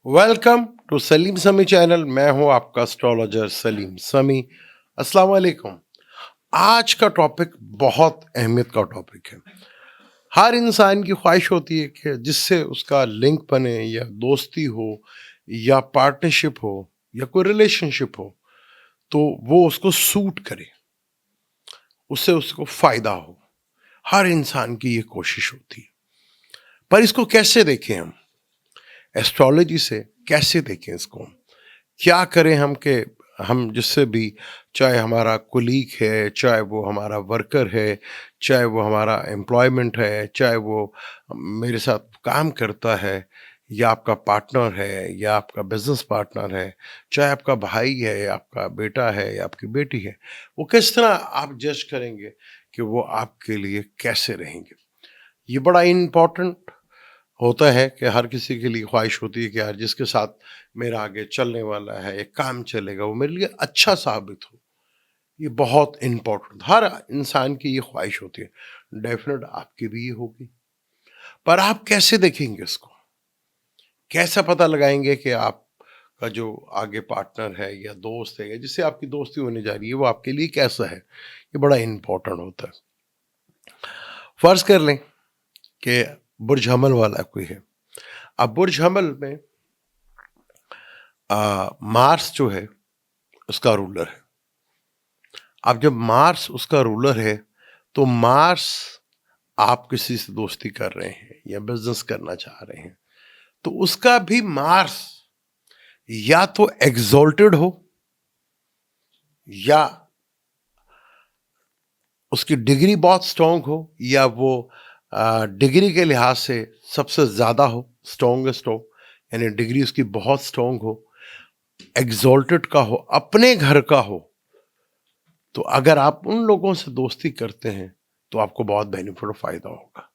Welcome to Salim समी channel. मैं हूं आपका एस्ट्रोलॉजर सलीम समी। अस्सलाम वालेकुम। आज का टॉपिक बहुत अहमियत का टॉपिक है। हर इंसान की ख्वाहिश होती है कि जिससे उसका लिंक बने, या दोस्ती हो, या पार्टनरशिप हो, या कोई रिलेशनशिप हो, तो वो उसको सूट करे, उससे उसको फायदा हो। हर इंसान की ये कोशिश होती है। पर इसको कैसे देखें हम? एस्ट्रोलॉजी से कैसे देखें इसको? क्या करें हम कि हम जिससे भी, चाहे हमारा कुलीग है, चाहे वो हमारा वर्कर है, चाहे वो हमारा एम्प्लॉयमेंट है, चाहे वो मेरे साथ काम करता है, या आपका पार्टनर है, या आपका बिजनेस पार्टनर है, चाहे आपका भाई है, या आपका बेटा है, या आपकी बेटी है, वो किस तरह आप जज करेंगे कि वो आपके लिए कैसे रहेंगे? ये बड़ा इम्पोर्टेंट होता है कि हर किसी के लिए ख्वाहिश होती है कि यार जिसके साथ मेरा आगे चलने वाला है, एक काम चलेगा, वो मेरे लिए अच्छा साबित हो। ये बहुत इम्पोर्टेंट, हर इंसान की ये ख्वाहिश होती है। डेफिनेट आपकी भी ये होगी। पर आप कैसे देखेंगे इसको? कैसे पता लगाएंगे कि आपका जो आगे पार्टनर है, या दोस्त है, या जिससे आपकी दोस्ती होने जा रही है, वो आपके लिए कैसा है? ये बड़ा इम्पोर्टेंट होता है। फर्ज कर लें कि बुर्ज हमल वाला कोई है। अब बुर्ज हमल में मार्स जो है उसका रूलर है। अब जब मार्स उसका रूलर है, तो मार्स, आप किसी से दोस्ती कर रहे हैं या बिजनेस करना चाह रहे हैं, तो उसका भी मार्स या तो एग्जॉल्टेड हो, या उसकी डिग्री बहुत स्ट्रांग हो, या वो डिग्री के लिहाज से सबसे ज्यादा हो, स्ट्रॉन्गेस्ट हो, यानी डिग्री उसकी बहुत स्ट्रांग हो, एग्जॉल्टेड का हो, अपने घर का हो। तो अगर आप उन लोगों से दोस्ती करते हैं तो आपको बहुत बेनिफिट और फायदा होगा।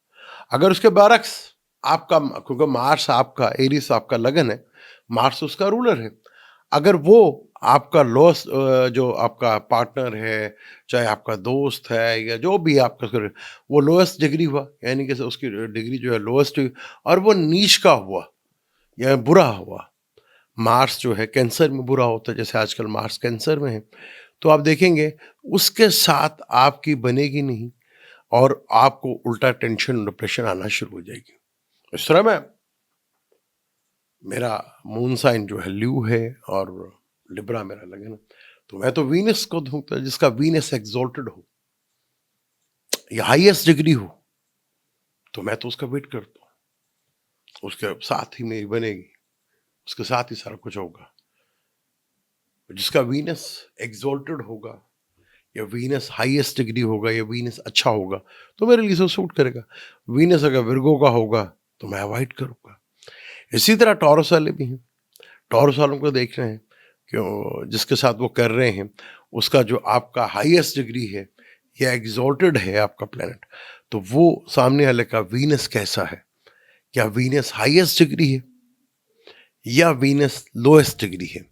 अगर उसके बरक्स आपका, क्योंकि मार्स आपका, एरिस आपका लगन है, मार्स उसका रूलर है, अगर वो आपका लोएस्ट, जो आपका पार्टनर है, चाहे आपका दोस्त है, या जो भी आपका वो लोएस्ट डिग्री हुआ, यानी कि उसकी डिग्री जो है लोएस्ट हुई, और वो नीच का हुआ या बुरा हुआ। मार्स जो है कैंसर में बुरा होता है, जैसे आजकल मार्स कैंसर में है, तो आप देखेंगे उसके साथ आपकी बनेगी नहीं, और आपको उल्टा टेंशन, डिप्रेशन आना शुरू हो जाएगी। इस तरह में मेरा मून साइन जो है ल्यू है, और लिब्रा मेरा लगन है, तो मैं तो वीनस को ढूंढता, जिसका वीनस एक्सॉल्टेड हो या हाईएस्ट डिग्री हो, तो मैं तो उसका वेट करता हूँ। उसके साथ ही मेरी बनेगी, उसके साथ ही सारा कुछ होगा। जिसका वीनस एक्सॉल्टेड होगा, या वीनस हाईएस्ट डिग्री होगा, या वीनस अच्छा होगा, तो मेरे लिए सूट करेगा। वीनस अगर विर्गो का होगा तो मैं अवॉइड करूंगा। इसी तरह टॉरस वाले भी हैं। टॉरस वालों को देख रहे हैं कि जिसके साथ वो कर रहे हैं, उसका जो आपका हाईएस्ट डिग्री है, या एग्जॉल्टेड है आपका प्लेनेट, तो वो सामने वाले का वीनस कैसा है? क्या वीनस हाईएस्ट डिग्री है, या वीनस लोएस्ट डिग्री है,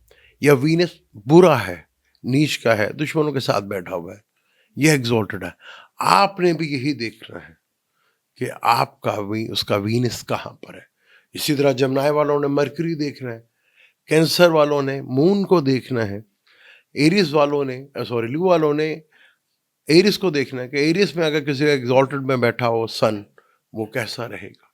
या वीनस बुरा है, नीच का है, दुश्मनों के साथ बैठा हुआ है, यह एग्जॉल्टेड है? आपने भी यही देखना है कि आपका उसका वीनस कहाँ पर है। इसी तरह जमनाय वालों ने मरकरी देखना है, कैंसर वालों ने मून को देखना है, एरिस वालों ने, सॉरी, ल्यू वालों ने एरिस को देखना है कि एरिस में अगर किसी एग्जॉल्टेड में बैठा हो सन, वो कैसा रहेगा।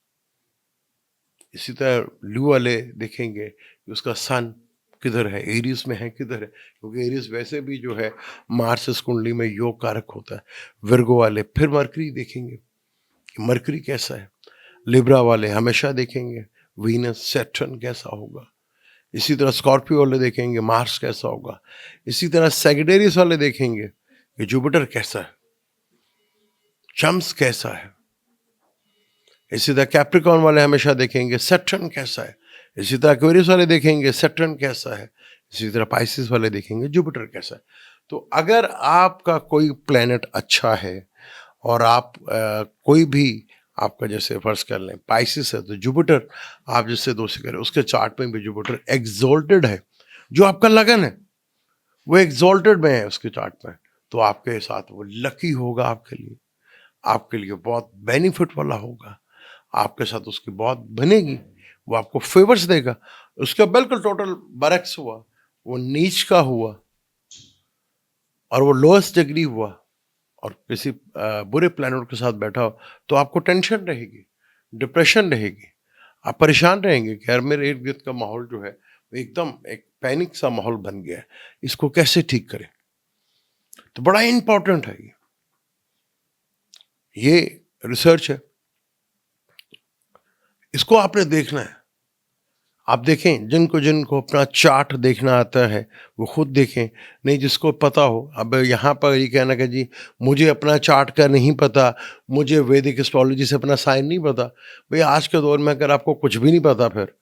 इसी तरह ल्यू वाले देखेंगे कि उसका सन किधर है, एरिस में है किधर है, क्योंकि एरिस वैसे भी जो है मार्स इस कुंडली में योग कारक होता है। विर्गो वाले फिर मरकरी देखेंगे कि मरकरी कैसा है। लिब्रा वाले हमेशा देखेंगे वीनस सैटर्न कैसा होगा। इसी तरह स्कॉर्पियो वाले देखेंगे मार्स कैसा होगा। इसी तरह सेगिटेरियस वाले देखेंगे कि जुपिटर कैसा है, चम्स कैसा है। इसी तरह कैप्रिकॉर्न वाले हमेशा देखेंगे सैटर्न कैसा है। इसी तरह एक्वेरियस वाले देखेंगे सैटर्न कैसा है। इसी तरह पाइसिस वाले देखेंगे जुपिटर कैसा है। तो अगर आपका कोई प्लेनेट अच्छा है, और आप कोई भी, आपका जैसे फर्ज कर लें पाइसिस है, तो जुपिटर आप जिससे दोस्ती करें उसके चार्ट में भी जुपिटर एग्जॉल्टेड है, जो आपका लगन है वो एग्जॉल्टेड में है उसके चार्ट में, तो आपके साथ वो लकी होगा, आपके लिए बहुत बेनिफिट वाला होगा, आपके साथ उसकी बहुत बनेगी, वो आपको फेवर्स देगा। उसका बिल्कुल टोटल बरक्स हुआ, वो नीच का हुआ और वो लोएस्ट डिग्री हुआ और किसी बुरे प्लैनेट के साथ बैठा हो, तो आपको टेंशन रहेगी, डिप्रेशन रहेगी, आप परेशान रहेंगे कि यार मेरे इर्द गिर्द का माहौल जो है वो एकदम एक पैनिक सा माहौल बन गया है, इसको कैसे ठीक करें। तो बड़ा इंपॉर्टेंट है ये रिसर्च है, इसको आपने देखना है। आप देखें, जिनको जिनको अपना चार्ट देखना आता है वो खुद देखें, नहीं जिसको पता हो। अब यहाँ पर ये कहना कि जी मुझे अपना चार्ट का नहीं पता, मुझे वैदिक एस्ट्रोलॉजी से अपना साइन नहीं पता, भाई आज के दौर में अगर आपको कुछ भी नहीं पता, फिर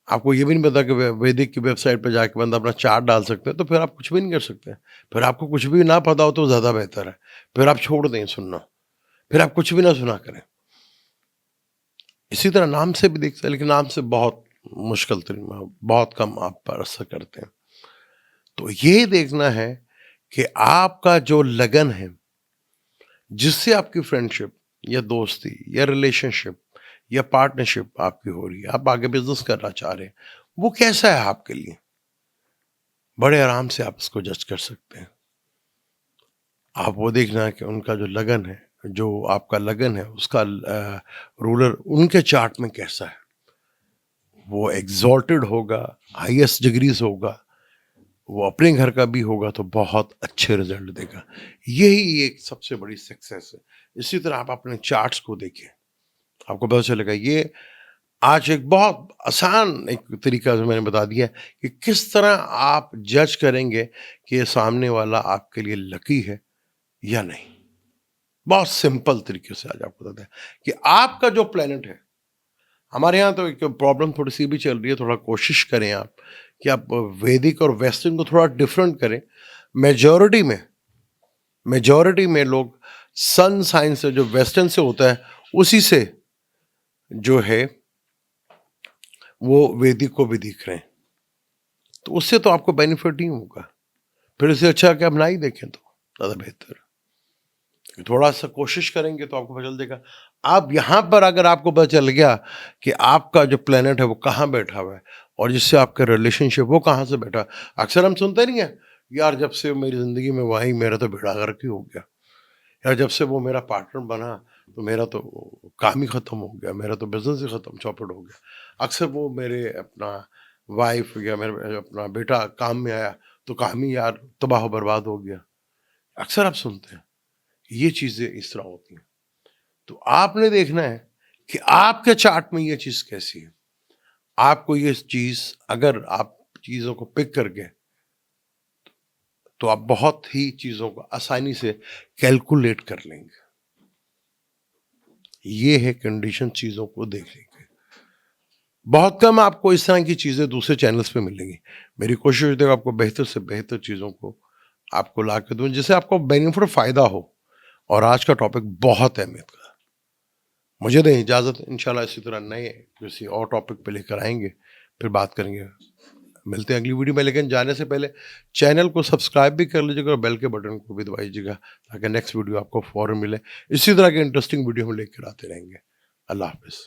आपको ये भी नहीं पता कि वैदिक की वेबसाइट पर जाके बंदा अपना चार्ट डाल सकते हैं, तो फिर आप कुछ भी नहीं कर सकते। फिर आपको कुछ भी ना पता हो तो ज़्यादा बेहतर है, फिर आप छोड़ दें सुनना, फिर आप कुछ भी ना सुना करें। इसी तरह नाम से भी देखते हैं, लेकिन नाम से बहुत मुश्किल तरीन, बहुत कम आप पर असर करते हैं। तो ये देखना है कि आपका जो लगन है, जिससे आपकी फ्रेंडशिप या दोस्ती या रिलेशनशिप या पार्टनरशिप आपकी हो रही है, आप आगे बिजनेस करना चाह रहे हैं, वो कैसा है आपके लिए, बड़े आराम से आप इसको जज कर सकते हैं। आप वो देखना है कि उनका जो लगन है, जो आपका लगन है, उसका रूलर उनके चार्ट में कैसा है, वो एग्जॉल्टेड होगा, हाईएस्ट डिग्रीज होगा, वो अपने घर का भी होगा तो बहुत अच्छे रिजल्ट देगा। यही एक सबसे बड़ी सक्सेस है। इसी तरह आप अपने चार्ट्स को देखें, आपको पता चलेगा। ये आज एक बहुत आसान एक तरीका जो मैंने बता दिया कि किस तरह आप जज करेंगे कि ये सामने वाला आपके लिए लकी है या नहीं। बहुत सिंपल तरीके से आज आपको बताते हैं कि आपका जो प्लेनेट है, हमारे यहाँ तो एक प्रॉब्लम थोड़ी सी भी चल रही है, थोड़ा कोशिश करें आप कि आप वैदिक और वेस्टर्न को थोड़ा डिफरेंट करें। मेजॉरिटी में लोग सन साइंस से जो वेस्टर्न से होता है उसी से जो है वो वैदिक को भी दिख रहे हैं, तो उससे तो आपको बेनिफिट नहीं होगा। फिर इससे अच्छा कि आप ना ही देखें तो ज़्यादा बेहतर है। थोड़ा सा कोशिश करेंगे तो आपको पता चल देगा। आप यहाँ पर अगर आपको पता चल गया कि आपका जो प्लेनेट है वो कहाँ बैठा हुआ है और जिससे आपका रिलेशनशिप वो कहाँ से बैठा, अक्सर हम सुनते नहीं है, यार जब से मेरी ज़िंदगी में वही मेरा तो बेड़ा गर्क ही हो गया, यार जब से वो मेरा पार्टनर बना तो मेरा तो काम ही ख़त्म हो गया, मेरा तो बिजनेस ही ख़त्म चौपट हो गया। अक्सर वो मेरे अपना वाइफ या मेरे अपना बेटा काम में आया तो काम ही यार तबाह बर्बाद हो गया। अक्सर आप सुनते हैं ये चीज़ें इस तरह होती हैं। तो आपने देखना है कि आपके चार्ट में ये चीज़ कैसी है। आपको ये चीज़, अगर आप चीज़ों को पिक करके, तो आप बहुत ही चीज़ों को आसानी से कैलकुलेट कर लेंगे। ये है कंडीशन चीज़ों को देखने की। बहुत कम आपको इस तरह की चीज़ें दूसरे चैनल्स पे मिलेंगी। मेरी कोशिश होती है आपको बेहतर से बेहतर चीज़ों को आपको ला के दूँ, जिससे आपको बेनिफिट फ़ायदा हो। और आज का टॉपिक बहुत अहमियत का। मुझे दें इजाज़त, इंशाल्लाह इसी तरह नए किसी और टॉपिक पे लेकर आएंगे, फिर बात करेंगे। मिलते हैं अगली वीडियो में, लेकिन जाने से पहले चैनल को सब्सक्राइब भी कर लीजिएगा और बेल के बटन को भी दबाइएगा ताकि नेक्स्ट वीडियो आपको फ़ौरन मिले। इसी तरह के इंटरेस्टिंग वीडियो हम लेकर आते रहेंगे। अल्लाह हाफ़िज़।